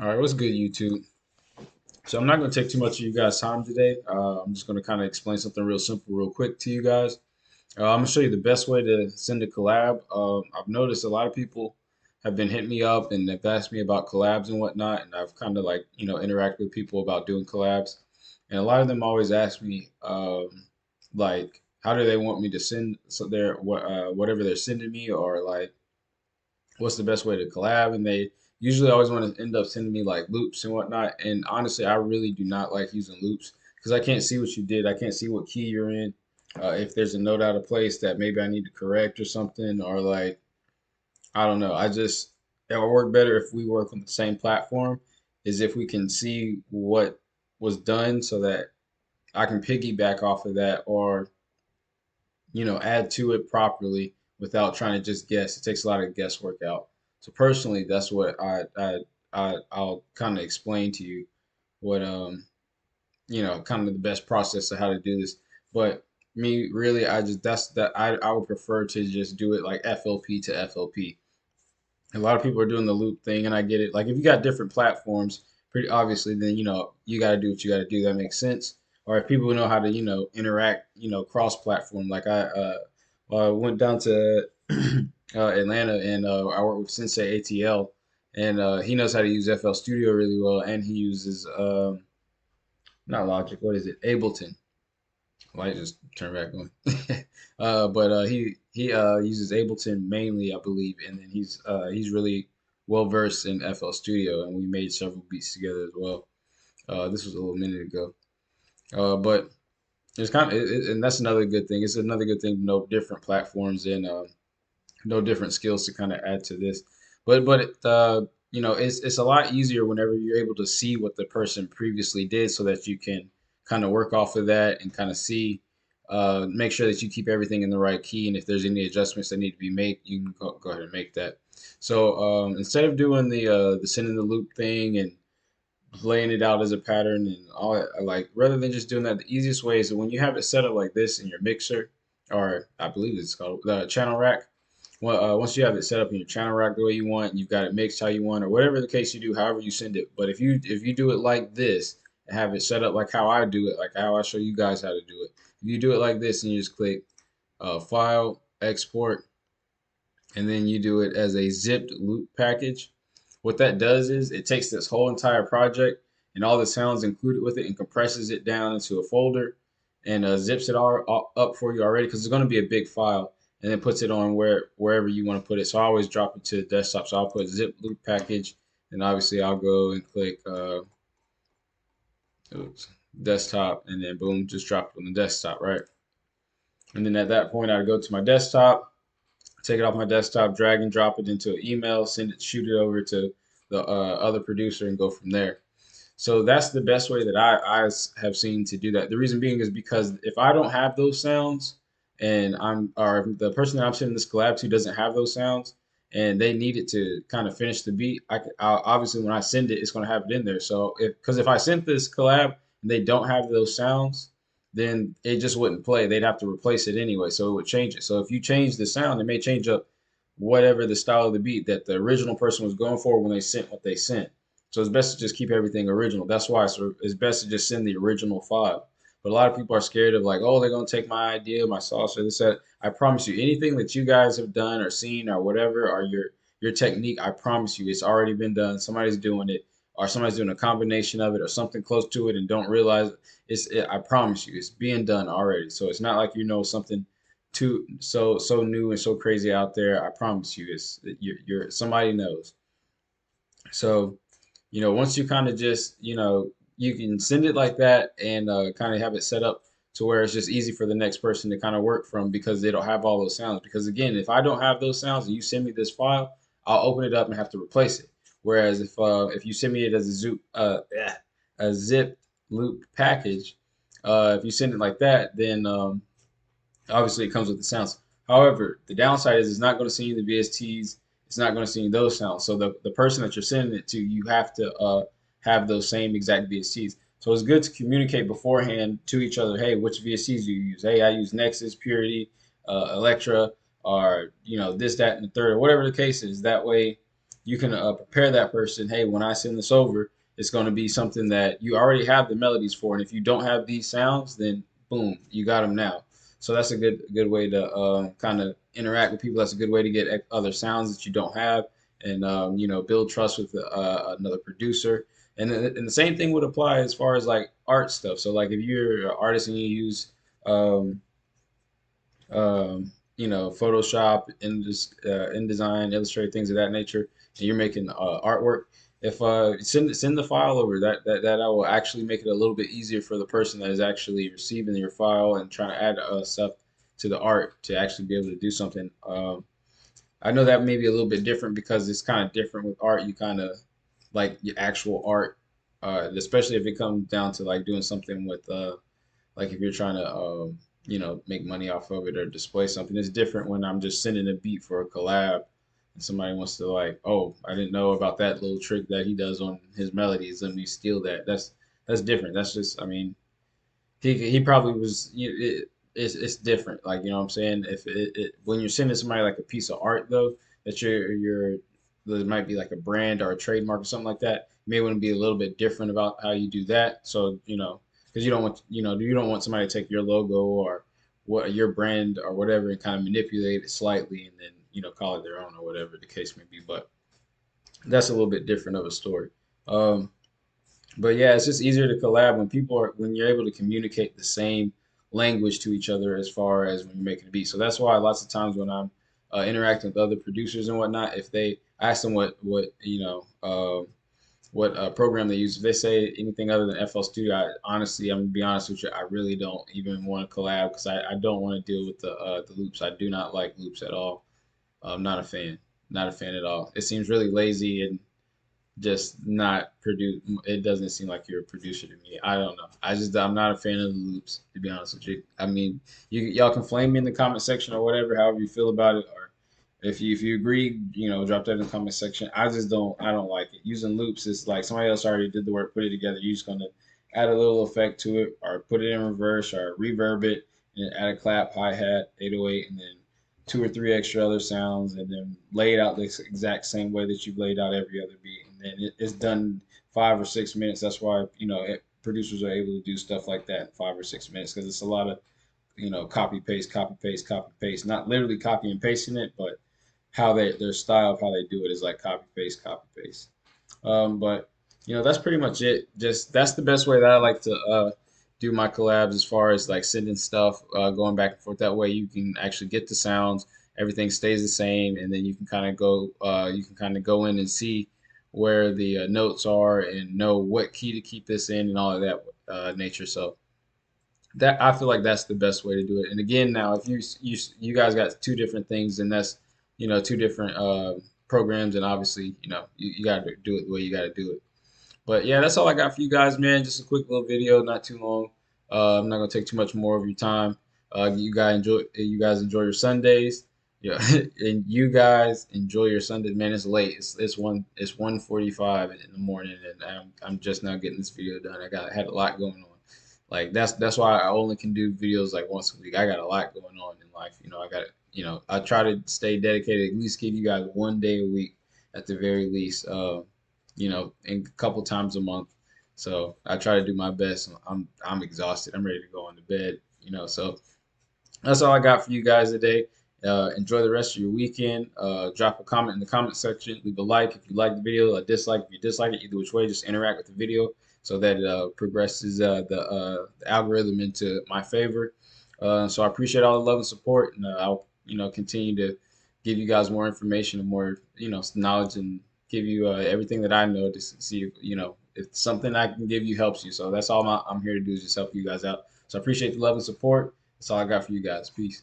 All right, what's good, YouTube? So I'm not going to take too much of you guys' time today. I'm just going to kind of explain something real simple, real quick to you guys. I'm going to show you the best way to send a collab. I've noticed a lot of people have been hitting me up and have asked me about collabs and whatnot, and I've kind of like interacted with people about doing collabs, and a lot of them always ask me like how do they want me to send so their whatever they're sending me, or like what's the best way to collab, and they usually always want to end up sending me like loops and whatnot. And honestly, I really do not like using loops because I can't see what you did. I can't see what key you're in. If there's a note out of place that maybe I need to correct or something, or like I don't know. It'll work better if we work on the same platform. Is if we can see what was done so that I can piggyback off of that, or add to it properly without trying to just guess. It takes a lot of guesswork out. So personally, that's what I'll kind of explain to you what kind of the best process of how to do this. But me really, I just that's that I would prefer to just do it like FLP to FLP. A lot of people are doing the loop thing, and I get it. Like if you got different platforms, pretty obviously, then you got to do what you got to do. That makes sense. Or if people know how to interact, cross-platform. Like I went down to Atlanta, and I work with Sensei ATL, and he knows how to use FL Studio really well, and he uses not Logic. What is it? Ableton. Light just turned back on. But he uses Ableton mainly, I believe, and then he's really well versed in FL Studio, and we made several beats together as well. This was a little minute ago, but it's and that's another good thing. It's another good thing to know different platforms and know different skills to kind of add to this. But it's a lot easier whenever you're able to see what the person previously did, so that you can kind of work off of that and kind of see, make sure that you keep everything in the right key, and if there's any adjustments that need to be made, you can go ahead and make that. So instead of doing the sending the loop thing and laying it out as a pattern and all that, like rather than just doing that, the easiest way is when you have it set up like this in your mixer, or I believe it's called the channel rack. Well, once you have it set up in your channel rack the way you want, you've got it mixed how you want, or whatever the case you do, however you send it. But if you do it like this and have it set up like how I do it, like how I show you guys how to do it, if you do it like this and you just click File, Export, and then you do it as a zipped loop package. What that does is it takes this whole entire project and all the sounds included with it and compresses it down into a folder and zips it all up for you already, because it's going to be a big file, and then puts it on wherever you want to put it. So I always drop it to the desktop. So I'll put zip loop package, and obviously I'll go and click oops, desktop, and then boom, just drop it on the desktop, right? And then at that point, I go to my desktop, take it off my desktop, drag and drop it into an email, send it, shoot it over to the other producer, and go from there. So that's the best way that I have seen to do that. The reason being is because if I don't have those sounds, and or if the person that I'm sending this collab to doesn't have those sounds, and they need it to kind of finish the beat, obviously when I send it, it's going to have it in there. So if I sent this collab and they don't have those sounds, then it just wouldn't play. They'd have to replace it anyway, so it would change it. So if you change the sound, it may change up whatever the style of the beat that the original person was going for when they sent what they sent. So it's best to just keep everything original. That's why it's best to just send the original file. But a lot of people are scared of like, oh, they're gonna take my idea, my sauce, or this, that. I promise you, anything that you guys have done or seen or whatever, or your technique, I promise you, it's already been done. Somebody's doing it, or somebody's doing a combination of it, or something close to it, and don't realize I promise you, it's being done already. So it's not like something too so new and so crazy out there. I promise you, it's you're somebody knows. So once you kind of just, you can send it like that, and kind of have it set up to where it's just easy for the next person to kind of work from, because they don't have all those sounds. Because again, if I don't have those sounds and you send me this file, I'll open it up and have to replace it. Whereas if you send me it as a zip loop package, if you send it like that, then obviously, it comes with the sounds. However, the downside is it's not going to send you the VSTs. It's not going to send you those sounds. So the person that you're sending it to, you have to have those same exact VSTs. So it's good to communicate beforehand to each other. Hey, which VSTs do you use? Hey, I use Nexus, Purity, Electra, or this, that, and the third, or whatever the case is. That way, you can prepare that person. Hey, when I send this over, it's going to be something that you already have the melodies for, and if you don't have these sounds, then boom, you got them now. So that's a good way to kind of interact with people. That's a good way to get other sounds that you don't have, and build trust with another producer. And the same thing would apply as far as like art stuff. So like if you're an artist and you use um, Photoshop, InDesign, Illustrator, things of that nature, and you're making artwork. If send the file over, that I will actually make it a little bit easier for the person that is actually receiving your file and trying to add stuff to the art to actually be able to do something. I know that may be a little bit different because it's kind of different with art. You kind of like your actual art, especially if it comes down to like doing something with like if you're trying to make money off of it or display something. It's different when I'm just sending a beat for a collab and somebody wants to like, oh, I didn't know about that little trick that he does on his melodies. Let me steal that. That's different. That's just, I mean, he probably was. It's different. Like, you know what I'm saying. If when you're sending somebody like a piece of art though, that you're there might be like a brand or a trademark or something like that. You may want to be a little bit different about how you do that. So because you don't want somebody to take your logo or what your brand or whatever and kind of manipulate it slightly and then call it their own or whatever the case may be. But that's a little bit different of a story. Um, but yeah, it's just easier to collab when you're able to communicate the same language to each other as far as when you're making a beat. So that's why lots of times when I'm interacting with other producers and whatnot, if they ask them what program they use, if they say anything other than FL Studio, honestly, I'm gonna be honest with you, I really don't even want to collab because I don't want to deal with the loops. I do not like loops at all. I'm not a fan, not a fan at all. It seems really lazy and just not produce. It doesn't seem like you're a producer to me. I don't know. I'm not a fan of the loops, to be honest with you. I mean, y'all can flame me in the comment section or whatever, however you feel about it, or if you agree, drop that in the comment section. I don't like it. Using loops is like somebody else already did the work, put it together. You're just gonna add a little effect to it, or put it in reverse, or reverb it, and add a clap, hi hat, 808, and then two or three extra other sounds, and then lay it out the exact same way that you've laid out every other beat, and then it's done 5 or 6 minutes. That's why producers are able to do stuff like that in 5 or 6 minutes because it's a lot of copy paste, copy paste, copy paste. Not literally copy and pasting it, but how their style of how they do it is like copy paste, copy paste. But that's pretty much it. Just that's the best way that I like to do my collabs as far as like sending stuff, going back and forth. That way you can actually get the sounds, everything stays the same, and then you can kind of go in and see where the notes are and know what key to keep this in and all of that nature. So that I feel like that's the best way to do it. And again, now if you guys got two different things, and that's two different programs, and obviously you got to do it the way you got to do it. But yeah, that's all I got for you guys, man. Just a quick little video, not too long. I'm not gonna take too much more of your time. You guys enjoy your Sundays. Yeah, and you guys enjoy your Sundays, man. It's late. It's 1:45 in the morning, and I'm just now getting this video done. Had a lot going on. Like that's why I only can do videos like once a week. I got a lot going on in life. I try to stay dedicated. At least give you guys one day a week at the very least. And a couple times a month. So I try to do my best. I'm exhausted. I'm ready to go on to bed. So that's all I got for you guys today. Enjoy the rest of your weekend. Drop a comment in the comment section. Leave a like if you like the video, a dislike if you dislike it. Either which way, just interact with the video so that it progresses the algorithm into my favor. So I appreciate all the love and support, and I'll continue to give you guys more information and more knowledge and give you everything that I know to see if something I can give you helps you. So that's all I'm here to do is just help you guys out. So I appreciate the love and support. That's all I got for you guys. Peace.